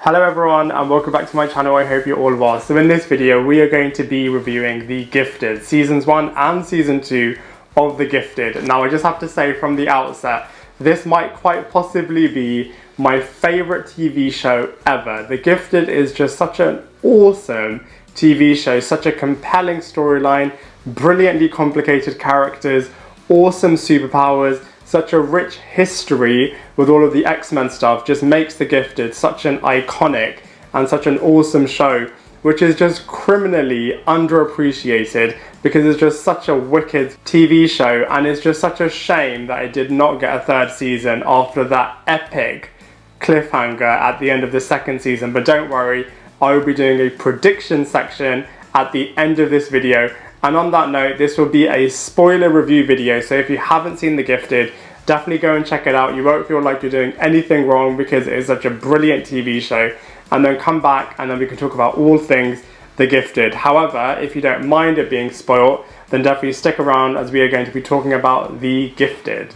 Hello everyone and welcome back to my channel. I hope you're all well. So in this video we are going to be reviewing The Gifted, Seasons 1 and Season 2 of The Gifted. Now I just have to say from the outset, this might quite possibly be my favourite TV show ever. The Gifted is just such an awesome TV show, such a compelling storyline, brilliantly complicated characters, awesome superpowers, such a rich history with all of the X-Men stuff. Just makes The Gifted such an iconic and such an awesome show, which is just criminally underappreciated because it's just such a wicked TV show, and it's just such a shame that it did not get a third season after that epic cliffhanger at the end of the second season. But don't worry, I will be doing a prediction section at the end of this video. And on that note, this will be a spoiler review video, so if you haven't seen The Gifted, definitely go and check it out. You won't feel like you're doing anything wrong because it is such a brilliant TV show. And then come back and then we can talk about all things The Gifted. However, if you don't mind it being spoiled, then definitely stick around as we are going to be talking about The Gifted.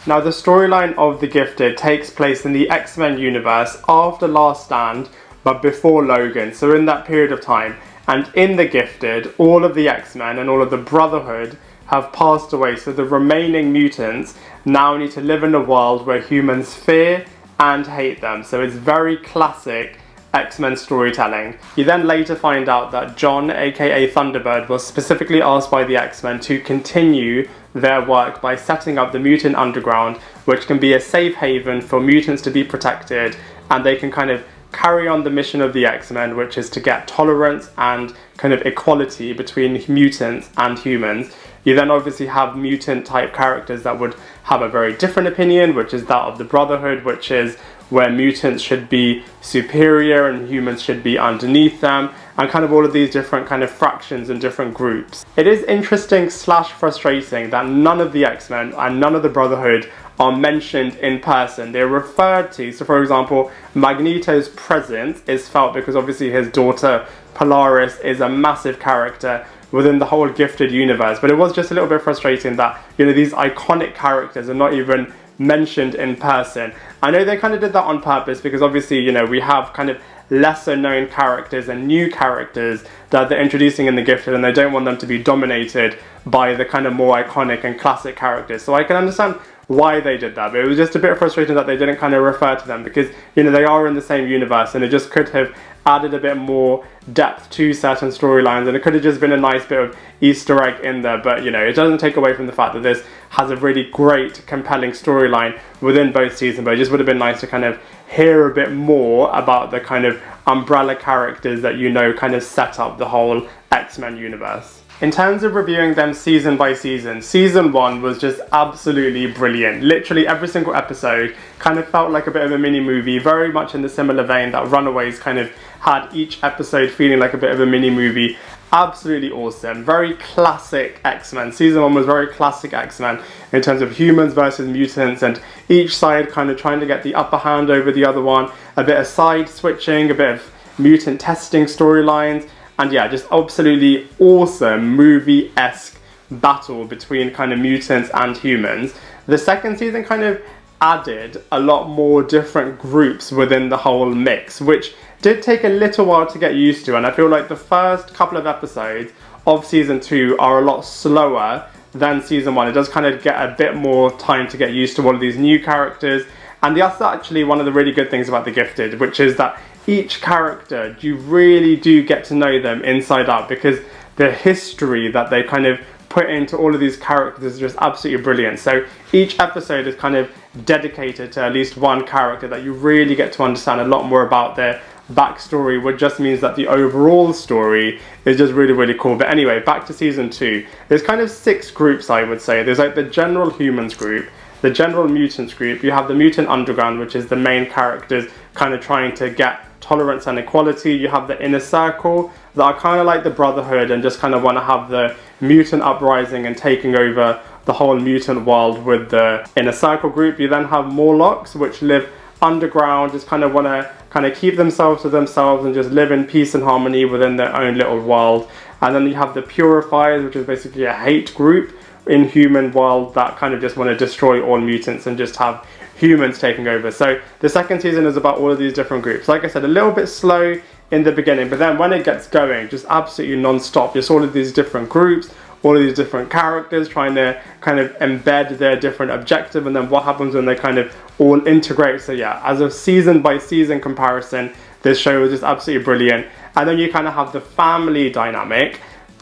Now, the storyline of The Gifted takes place in the X-Men universe after Last Stand, but before Logan, so in that period of time. And in The Gifted, all of the X-Men and all of the Brotherhood have passed away, so the remaining mutants now need to live in a world where humans fear and hate them. So it's very classic X-Men storytelling. You then later find out that John, aka Thunderbird, was specifically asked by the X-Men to continue their work by setting up the Mutant Underground, which can be a safe haven for mutants to be protected, and they can kind of carry on the mission of the X-Men, which is to get tolerance and kind of equality between mutants and humans. You then obviously have mutant type characters that would have a very different opinion, which is that of the Brotherhood, which is where mutants should be superior and humans should be underneath them, and kind of all of these different kind of fractions and different groups. It is interesting / frustrating that none of the X-Men and none of the Brotherhood are mentioned in person. They're referred to. So for example, Magneto's presence is felt because obviously his daughter Polaris is a massive character within the whole Gifted universe. But it was just a little bit frustrating that, you know, these iconic characters are not even mentioned in person. I know they kind of did that on purpose because obviously, you know, we have kind of lesser known characters and new characters that they're introducing in The Gifted, and they don't want them to be dominated by the kind of more iconic and classic characters. So I can understand why they did that, but it was just a bit frustrating that they didn't kind of refer to them because, you know, they are in the same universe, and it just could have added a bit more depth to certain storylines, and it could have just been a nice bit of Easter egg in there. But, you know, it doesn't take away from the fact that this has a really great, compelling storyline within both seasons, but it just would have been nice to kind of hear a bit more about the kind of umbrella characters that, you know, kind of set up the whole X-Men universe. In terms of reviewing them season by season, season 1 was just absolutely brilliant. Literally every single episode kind of felt like a bit of a mini movie, very much in the similar vein that Runaways kind of had each episode feeling like a bit of a mini movie. Absolutely awesome. Very classic X-Men. Season 1 was very classic X-Men in terms of humans versus mutants, and each side kind of trying to get the upper hand over the other one. A bit of side switching, a bit of mutant testing storylines. And yeah, just absolutely awesome movie-esque battle between kind of mutants and humans. The second season kind of added a lot more different groups within the whole mix, which did take a little while to get used to. And I feel like the first couple of episodes of season 2 are a lot slower than season 1. It does kind of get a bit more time to get used to all of these new characters. And that's actually one of the really good things about The Gifted, which is that each character, you really do get to know them inside out, because the history that they kind of put into all of these characters is just absolutely brilliant. So each episode is kind of dedicated to at least one character that you really get to understand a lot more about their backstory, which just means that the overall story is just really, really cool. But anyway, back to season 2. There's kind of 6 groups, I would say. There's like the general humans group, the general mutants group, you have the Mutant Underground, which is the main characters kind of trying to get tolerance and equality. You have the Inner Circle that are kind of like the Brotherhood and just kind of want to have the mutant uprising and taking over the whole mutant world with the Inner Circle group. You then have Morlocks, which live underground, just kind of want to kind of keep themselves to themselves and just live in peace and harmony within their own little world. And then you have the Purifiers, which is basically a hate group in human world that kind of just want to destroy all mutants and just have humans taking over. So the second season is about all of these different groups. Like I said, a little bit slow in the beginning, but then when it gets going, just absolutely non-stop, just all of these different groups, all of these different characters trying to kind of embed their different objective, and then what happens when they kind of all integrate. So yeah, as a season by season comparison, this show is just absolutely brilliant. And then you kind of have the family dynamic.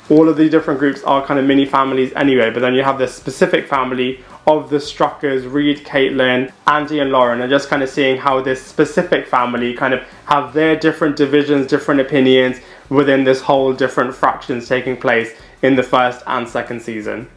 All of the different groups are kind of mini families anyway, but then you have this specific family of the Struckers, Reed, Caitlin, Andy and Lauren, and just kind of seeing how this specific family kind of have their different divisions, different opinions within this whole different fractions taking place in the first and second season.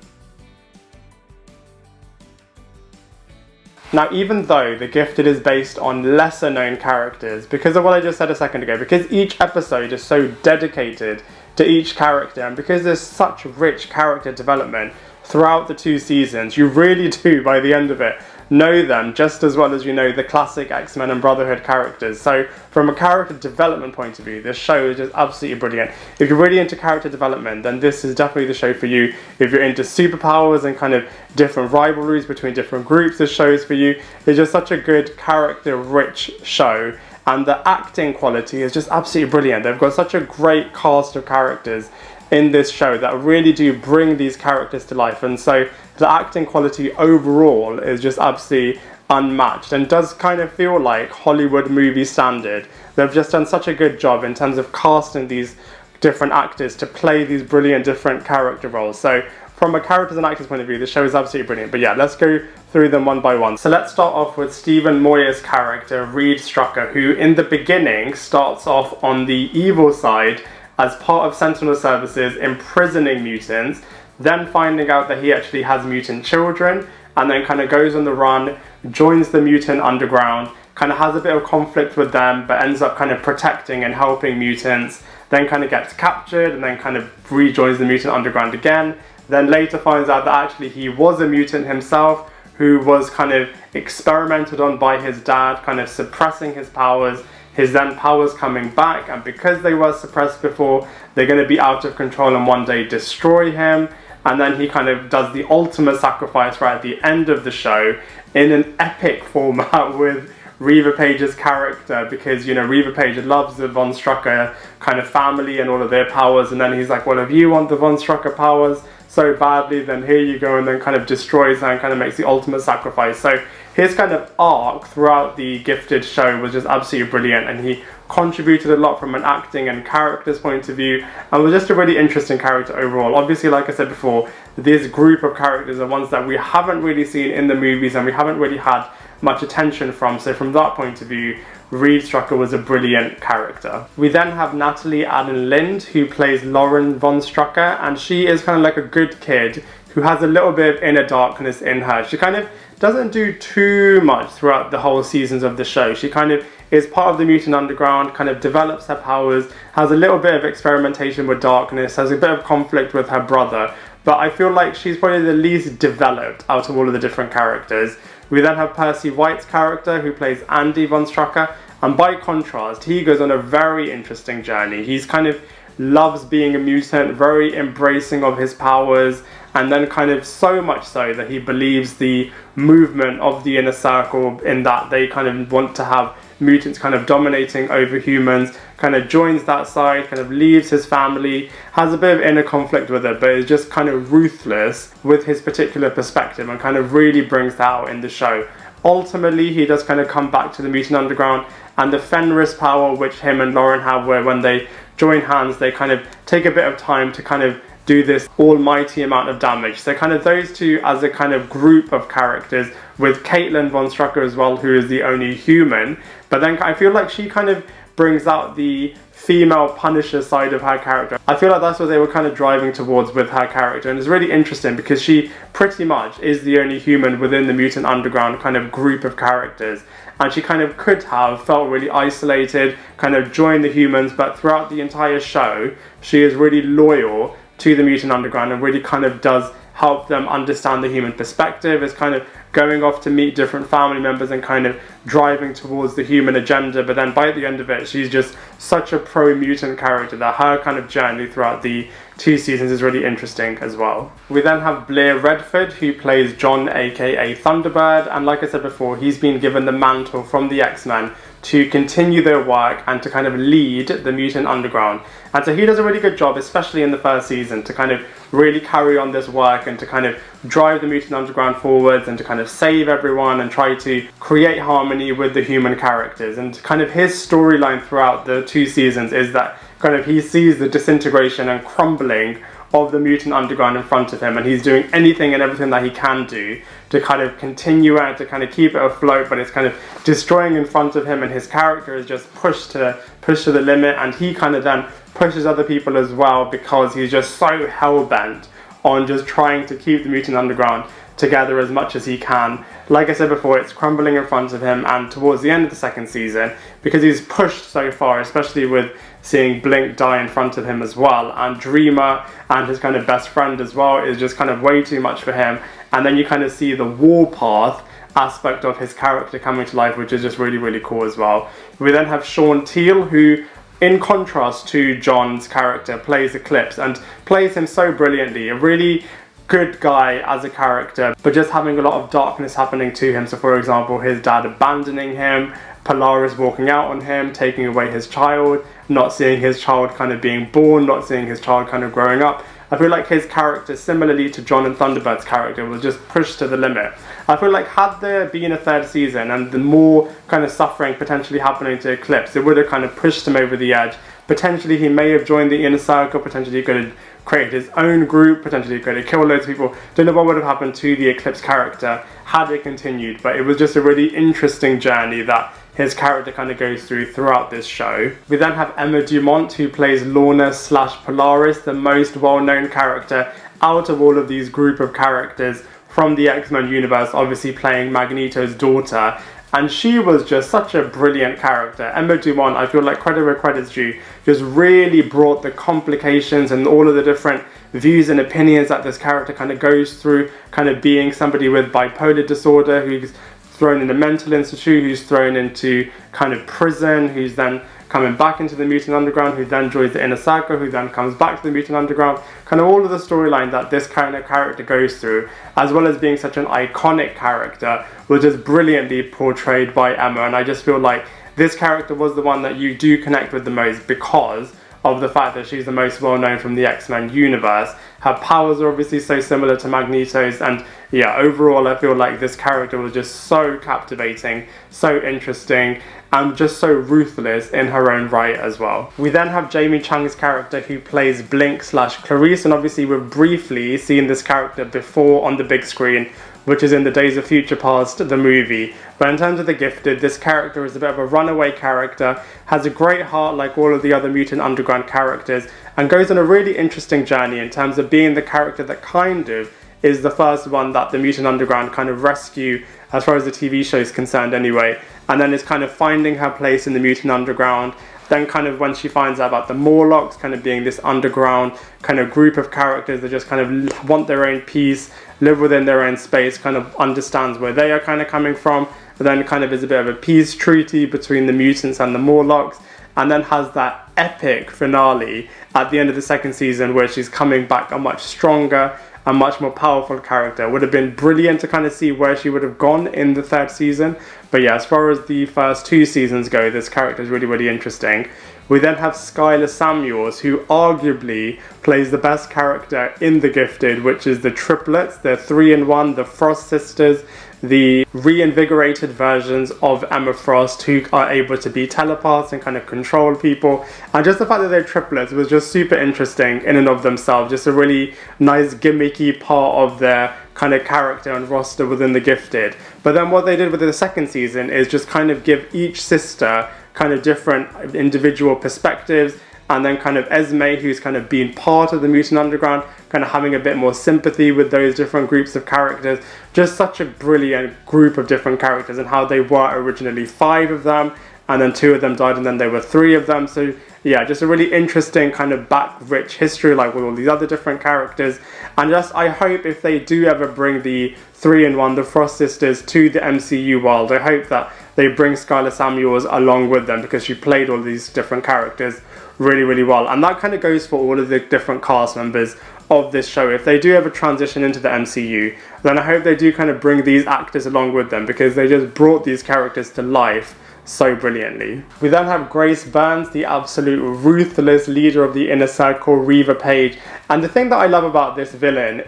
Now, even though The Gifted is based on lesser known characters, because of what I just said a second ago, because each episode is so dedicated to each character, and because there's such rich character development throughout the 2 seasons, you really do, by the end of it, know them just as well as you know the classic X-Men and Brotherhood characters. So from a character development point of view, this show is just absolutely brilliant. If you're really into character development, then this is definitely the show for you. If you're into superpowers and kind of different rivalries between different groups, this show is for you. It's just such a good character-rich show, and the acting quality is just absolutely brilliant. They've got such a great cast of characters in this show that really do bring these characters to life, and so the acting quality overall is just absolutely unmatched and does kind of feel like Hollywood movie standard. They've just done such a good job in terms of casting these different actors to play these brilliant different character roles. So from a characters and actors point of view, the show is absolutely brilliant. But yeah, let's go through them one by one. So let's start off with Stephen Moyer's character, Reed Strucker, who in the beginning starts off on the evil side as part of Sentinel Services imprisoning mutants, then finding out that he actually has mutant children, and then kind of goes on the run, joins the mutant underground, kind of has a bit of conflict with them, but ends up kind of protecting and helping mutants, then kind of gets captured, and then kind of rejoins the mutant underground again, then later finds out that actually he was a mutant himself, who was kind of experimented on by his dad, kind of suppressing his powers, his then powers coming back, and because they were suppressed before, they're going to be out of control and one day destroy him. And then he kind of does the ultimate sacrifice right at the end of the show in an epic format with Reva Page's character, because, you know, Reva Page loves the Von Strucker kind of family and all of their powers, and then he's like, well, if you want the Von Strucker powers so badly, then here you go, and then kind of destroys her and kind of makes the ultimate sacrifice. So his kind of arc throughout the Gifted show was just absolutely brilliant, and he contributed a lot from an acting and characters point of view, and was just a really interesting character overall. Obviously, like I said before, this group of characters are ones that we haven't really seen in the movies and we haven't really had much attention from, so from that point of view, Reed Strucker was a brilliant character. We then have Natalie Allen Lind, who plays Lauren Von Strucker, and she is kind of like a good kid who has a little bit of inner darkness in her. She kind of doesn't do too much throughout the whole seasons of the show. She kind of is part of the mutant underground, kind of develops her powers, has a little bit of experimentation with darkness, has a bit of conflict with her brother, but I feel like she's probably the least developed out of all of the different characters. We then have Percy White's character, who plays Andy Von Strucker, and by contrast, he goes on a very interesting journey. He's kind of loves being a mutant, very embracing of his powers, and then kind of so much so that he believes the movement of the inner circle, in that they kind of want to have mutants kind of dominating over humans, kind of joins that side, kind of leaves his family, has a bit of inner conflict with it, but is just kind of ruthless with his particular perspective, and kind of really brings that out in the show. Ultimately, he does kind of come back to the mutant underground, and the Fenris power, which him and Lauren have, where when they join hands, they kind of take a bit of time to kind of do this almighty amount of damage. So kind of those two as a kind of group of characters, with Caitlin Von Strucker as well, who is the only human, but then I feel like she kind of brings out the female Punisher side of her character. I feel like that's what they were kind of driving towards with her character, and it's really interesting because she pretty much is the only human within the mutant underground kind of group of characters, and she kind of could have felt really isolated, kind of joined the humans, but throughout the entire show she is really loyal to the mutant underground and really kind of does help them understand the human perspective, is kind of going off to meet different family members and kind of driving towards the human agenda. But then by the end of it, she's just such a pro-mutant character that her kind of journey throughout the 2 seasons is really interesting as well. We then have Blair Redford, who plays John, aka Thunderbird, and like I said before, he's been given the mantle from the X-Men to continue their work and to kind of lead the Mutant Underground. And so he does a really good job, especially in the first season, to kind of really carry on this work and to kind of drive the Mutant Underground forwards and to kind of save everyone and try to create harmony with the human characters. And kind of his storyline throughout the 2 seasons is that kind of he sees the disintegration and crumbling of the Mutant Underground in front of him, and he's doing anything and everything that he can do to kind of continue it, to kind of keep it afloat, but it's kind of destroying in front of him, and his character is just pushed to the limit, and he kind of then pushes other people as well because he's just so hell-bent on just trying to keep the Mutant Underground together as much as he can. Like I said before, it's crumbling in front of him, and towards the end of the 2nd season, because he's pushed so far, especially with seeing Blink die in front of him as well, and Dreamer and his kind of best friend as well is just kind of way too much for him. And then you kind of see the warpath aspect of his character coming to life, which is just really, really cool as well. We then have Sean Teal, who, in contrast to John's character, plays Eclipse and plays him so brilliantly. A really good guy as a character, but just having a lot of darkness happening to him. So for example, his dad abandoning him, Polaris walking out on him, taking away his child, not seeing his child kind of being born, not seeing his child kind of growing up. I feel like his character, similarly to John and Thunderbird's character, was just pushed to the limit. I feel like had there been a 3rd season and the more kind of suffering potentially happening to Eclipse, it would have kind of pushed him over the edge. Potentially he may have joined the Inner Circle, potentially he could have created his own group, potentially he could have killed loads of people. Don't know what would have happened to the Eclipse character had it continued, but it was just a really interesting journey that his character kind of goes throughout this show. We then have Emma Dumont, who plays Lorna / Polaris, the most well-known character out of all of these group of characters from the X-Men universe, obviously playing Magneto's daughter. And she was just such a brilliant character. Emma Dumont, I feel like credit where credit's due, just really brought the complications and all of the different views and opinions that this character kind of goes through, kind of being somebody with bipolar disorder who's thrown in a mental institute, who's thrown into kind of prison, who's then coming back into the Mutant Underground, who then joins the Inner Circle, who then comes back to the Mutant Underground. Kind of all of the storyline that this kind of character goes through, as well as being such an iconic character, was just brilliantly portrayed by Emma. And I just feel like this character was the one that you do connect with the most because of the fact that she's the most well-known from the X-Men universe. Her powers are obviously so similar to Magneto's, and yeah, overall I feel like this character was just so captivating, so interesting, and just so ruthless in her own right as well. We then have Jamie Chang's character who plays Blink / Clarice, and obviously we've briefly seen this character before on the big screen, which is in the Days of Future Past, the movie. But in terms of The Gifted, this character is a bit of a runaway character, has a great heart like all of the other Mutant Underground characters, and goes on a really interesting journey in terms of being the character that kind of is the first one that the Mutant Underground kind of rescue, as far as the TV show is concerned anyway, and then is kind of finding her place in the Mutant Underground. Then kind of when she finds out about the Morlocks kind of being this underground kind of group of characters that just kind of want their own peace, live within their own space, kind of understands where they are kind of coming from, but then kind of is a bit of a peace treaty between the mutants and the Morlocks, and then has that epic finale at the end of the 2nd season where she's coming back a much stronger, a much more powerful character. It would have been brilliant to kind of see where she would have gone in the 3rd season. But yeah, as far as the first 2 seasons go, this character is really, really interesting. We then have Skylar Samuels, who arguably plays the best character in The Gifted, which is the triplets, the 3-in-1, the Frost sisters, the reinvigorated versions of Emma Frost, who are able to be telepaths and kind of control people. And just the fact that they're triplets was just super interesting in and of themselves. Just a really nice gimmicky part of their kind of character and roster within The Gifted. But then what they did with the 2nd season is just kind of give each sister kind of different individual perspectives, and then kind of Esme, who's kind of been part of the Mutant Underground, kind of having a bit more sympathy with those different groups of characters. Just such a brilliant group of different characters, and how they were originally 5 of them, and then 2 of them died, and then there were 3 of them. So yeah, just a really interesting kind of back-rich history, like with all these other different characters. And just, I hope if they do ever bring the 3-in-1, the Frost sisters, to the MCU world, I hope that they bring Skylar Samuels along with them, because she played all these different characters really, really well. And that kind of goes for all of the different cast members of this show. If they do ever transition into the MCU, then I hope they do kind of bring these actors along with them, because they just brought these characters to life so brilliantly. We then have Grace Burns, the absolute ruthless leader of the Inner Circle, Reva Page. And the thing that I love about this villain,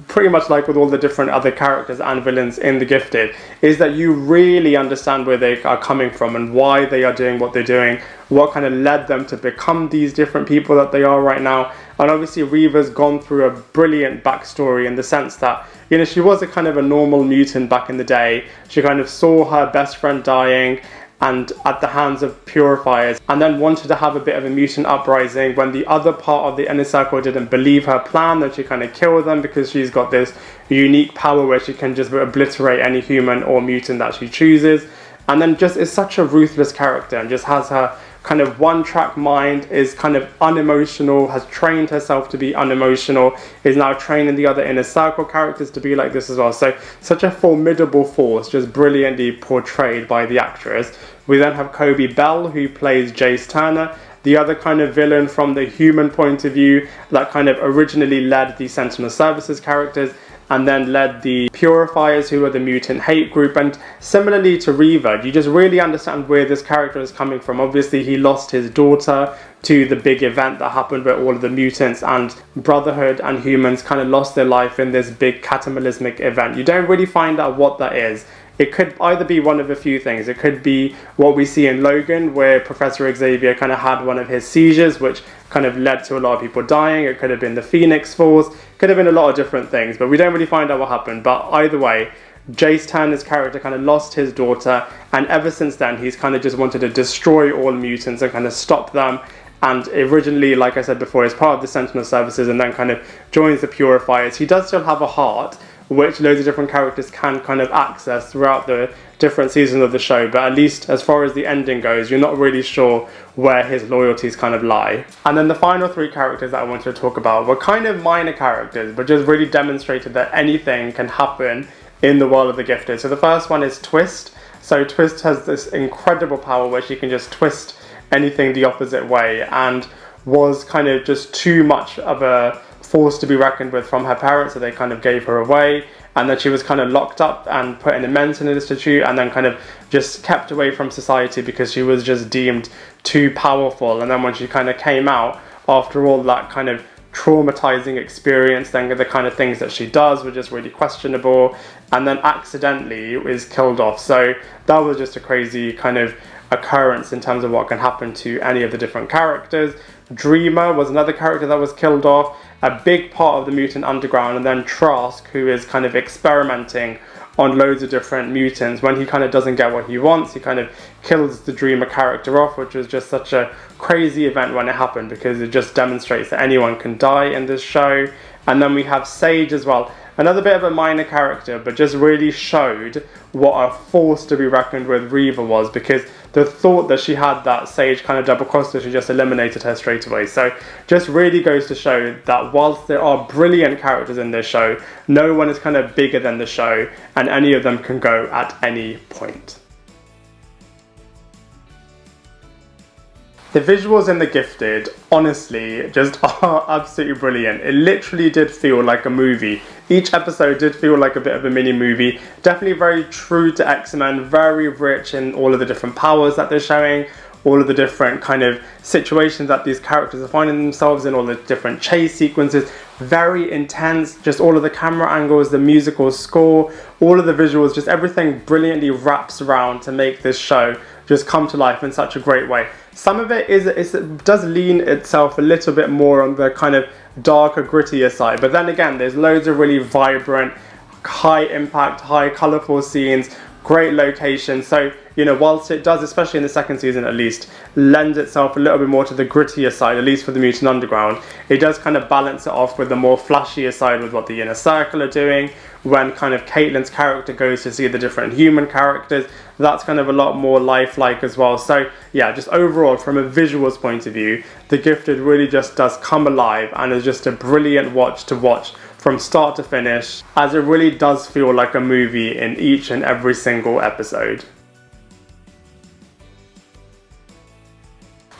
pretty much like with all the different other characters and villains in The Gifted, is that you really understand where they are coming from and why they are doing what they're doing, what kind of led them to become these different people that they are right now. And obviously Reva's gone through a brilliant backstory in the sense that, you know, she was a kind of a normal mutant back in the day. She kind of saw her best friend dying and at the hands of purifiers, and then wanted to have a bit of a mutant uprising. When the other part of the Inner Circle didn't believe her plan, then she kind of killed them, because she's got this unique power where she can just obliterate any human or mutant that she chooses. And then just is such a ruthless character, and just has her kind of one-track mind, is kind of unemotional, has trained herself to be unemotional, is now training the other Inner Circle characters to be like this as well. So such a formidable force, just brilliantly portrayed by the actress. We then have Kobe Bell, who plays Jace Turner, the other kind of villain from the human point of view that kind of originally led the Sentinel Services characters, and then led the Purifiers, who are the mutant hate group. And similarly to Reva, you just really understand where this character is coming from. Obviously, he lost his daughter to the big event that happened where all of the mutants and Brotherhood and humans kind of lost their life in this big cataclysmic event. You don't really find out what that is. It could either be one of a few things. It could be what we see in Logan, where Professor Xavier kind of had one of his seizures, which kind of led to a lot of people dying. It could have been the Phoenix Force. Could have been a lot of different things, but we don't really find out what happened. But either way, Jace Turner's character kind of lost his daughter, and ever since then, he's kind of just wanted to destroy all mutants and kind of stop them. And originally, like I said before, is part of the Sentinel Services, and then kind of joins the Purifiers. He does still have a heart, which loads of different characters can kind of access throughout the different seasons of the show, but at least as far as the ending goes, you're not really sure where his loyalties kind of lie. And then the final 3 characters that I wanted to talk about were kind of minor characters, but just really demonstrated that anything can happen in the world of The Gifted. So the first one is Twist. So Twist has this incredible power where she can just twist anything the opposite way, and was kind of just too much of a force to be reckoned with from her parents, so they kind of gave her away, and then she was kind of locked up and put in a mental institute, and then kind of just kept away from society because she was just deemed too powerful. And then when she kind of came out after all that kind of traumatizing experience, then the kind of things that she does were just really questionable, and then accidentally is killed off. So that was just a crazy kind of occurrence in terms of what can happen to any of the different characters. Dreamer was another character that was killed off, a big part of the mutant underground. And then Trask, who is kind of experimenting on loads of different mutants. When he kind of doesn't get what he wants, he kind of kills the Dreamer character off, which was just such a crazy event when it happened, because it just demonstrates that anyone can die in this show. And then we have Sage as well, another bit of a minor character, but just really showed what a force to be reckoned with Reva was, because the thought that she had that Sage kind of double-crossed her, she just eliminated her straight away. So just really goes to show that whilst there are brilliant characters in this show, no one is kind of bigger than the show, and any of them can go at any point. The visuals in The Gifted, honestly, just are absolutely brilliant. It literally did feel like a movie. Each episode did feel like a bit of a mini movie. Definitely very true to X-Men, very rich in all of the different powers that they're showing, all of the different kind of situations that these characters are finding themselves in, all the different chase sequences. Very intense, just all of the camera angles, the musical score, all of the visuals, just everything brilliantly wraps around to make this show just come to life in such a great way. Some of it it does lean itself a little bit more on the kind of darker, grittier side, but then again, there's loads of really vibrant, high impact, high colourful scenes, great locations. So you know, whilst it does, especially in the second season at least, lends itself a little bit more to the grittier side, at least for the Mutant Underground, it does kind of balance it off with the more flashier side with what the Inner Circle are doing. When kind of Caitlin's character goes to see the different human characters, that's kind of a lot more lifelike as well. So yeah, just overall from a visuals point of view, The Gifted really just does come alive and is just a brilliant watch to watch from start to finish, as it really does feel like a movie in each and every single episode.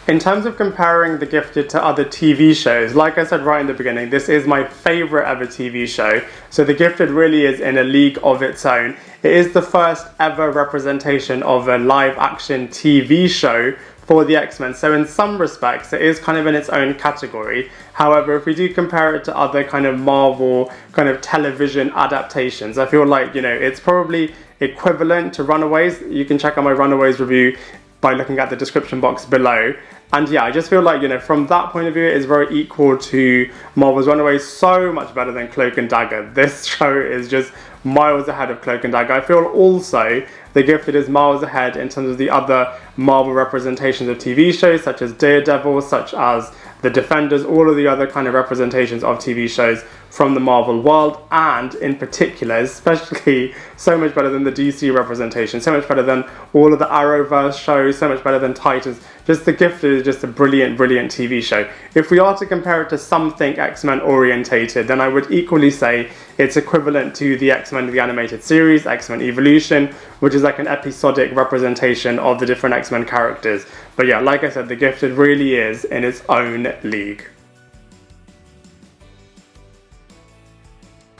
In terms of comparing The Gifted to other TV shows, like I said right in the beginning, this is my favourite ever TV show. So The Gifted really is in a league of its own. It is the first ever representation of a live action TV show for the X-Men. So in some respects, it is kind of in its own category. However, if we do compare it to other kind of Marvel kind of television adaptations, I feel like, you know, it's probably equivalent to Runaways. You can check out my Runaways review by looking at the description box below. And yeah, I just feel like, you know, from that point of view, it is very equal to Marvel's Runaways, so much better than Cloak and Dagger. This show is just miles ahead of Cloak and Dagger. I feel also The Gifted is miles ahead in terms of the other Marvel representations of TV shows, such as Daredevil, such as The Defenders, all of the other kind of representations of TV shows from the Marvel world, and in particular, especially so much better than the DC representation, so much better than all of the Arrowverse shows, so much better than Titans. Just The Gifted is just a brilliant, brilliant TV show. If we are to compare it to something X-Men orientated, then I would equally say it's equivalent to the X-Men the animated series, X-Men Evolution, which is like an episodic representation of the different X-Men characters. But yeah, like I said, The Gifted really is in its own league.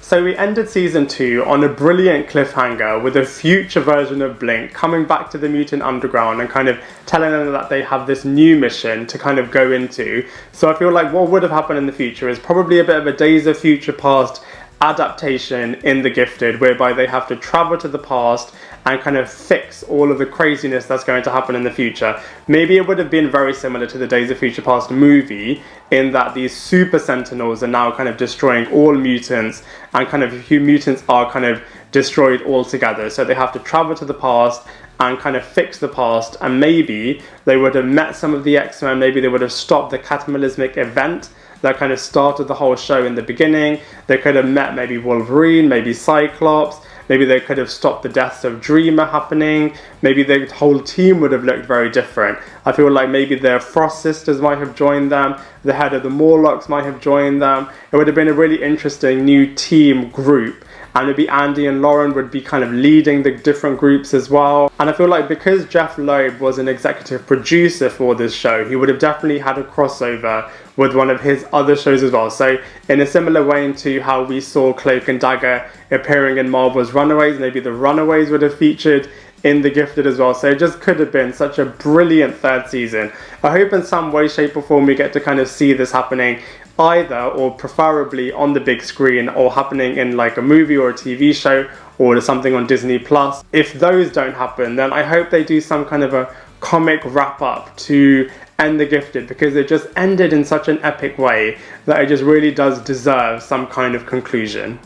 So we ended season 2 on a brilliant cliffhanger with a future version of Blink coming back to the Mutant Underground and kind of telling them that they have this new mission to kind of go into. So I feel like what would have happened in the future is probably a bit of a Days of Future Past adaptation in The Gifted, whereby they have to travel to the past and kind of fix all of the craziness that's going to happen in the future. Maybe it would have been very similar to the Days of Future Past movie, in that these super sentinels are now kind of destroying all mutants, and kind of mutants are kind of destroyed altogether. So they have to travel to the past and kind of fix the past, and maybe they would have met some of the X-Men, maybe they would have stopped the cataclysmic event that kind of started the whole show in the beginning. They could have met maybe Wolverine, maybe Cyclops, maybe they could have stopped the deaths of Dreamer happening, maybe the whole team would have looked very different. I feel like maybe their Frost sisters might have joined them, the head of the Morlocks might have joined them. It would have been a really interesting new team group. And maybe Andy and Lauren would be kind of leading the different groups as well. And I feel like because Jeff Loeb was an executive producer for this show, he would have definitely had a crossover with one of his other shows as well. So in a similar way to how we saw Cloak and Dagger appearing in Marvel's Runaways, maybe the Runaways would have featured in The Gifted as well. So it just could have been such a brilliant third season. I hope in some way, shape or form we get to kind of see this happening either, or preferably on the big screen, or happening in like a movie or a TV show or something on Disney Plus. If those don't happen, then I hope they do some kind of a comic wrap up to end The Gifted, because it just ended in such an epic way that it just really does deserve some kind of conclusion.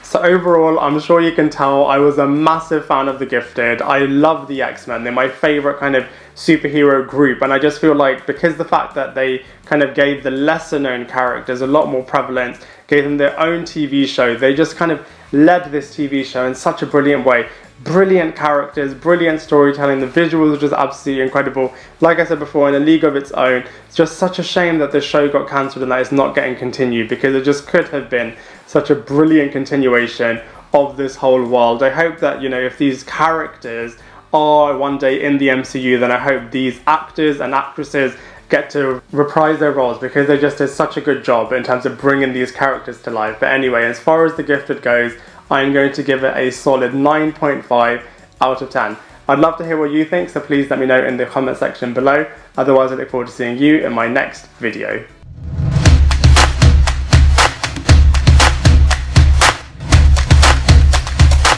So overall, I'm sure you can tell I was a massive fan of The Gifted. I love the X-Men. They're my favourite kind of superhero group, and I just feel like because the fact that they kind of gave the lesser known characters a lot more prevalence, gave them their own TV show, they just kind of led this TV show in such a brilliant way. Brilliant characters, brilliant storytelling, the visuals are just absolutely incredible. Like I said before, in a league of its own. It's just such a shame that the show got cancelled and that it's not getting continued, because it just could have been such a brilliant continuation of this whole world. I hope that, you know, if these characters are one day in the MCU, then I hope these actors and actresses get to reprise their roles, because they just did such a good job in terms of bringing these characters to life. But anyway, as far as The Gifted goes, I'm going to give it a solid 9.5 out of 10. I'd love to hear what you think, so please let me know in the comment section below. Otherwise, I look forward to seeing you in my next video.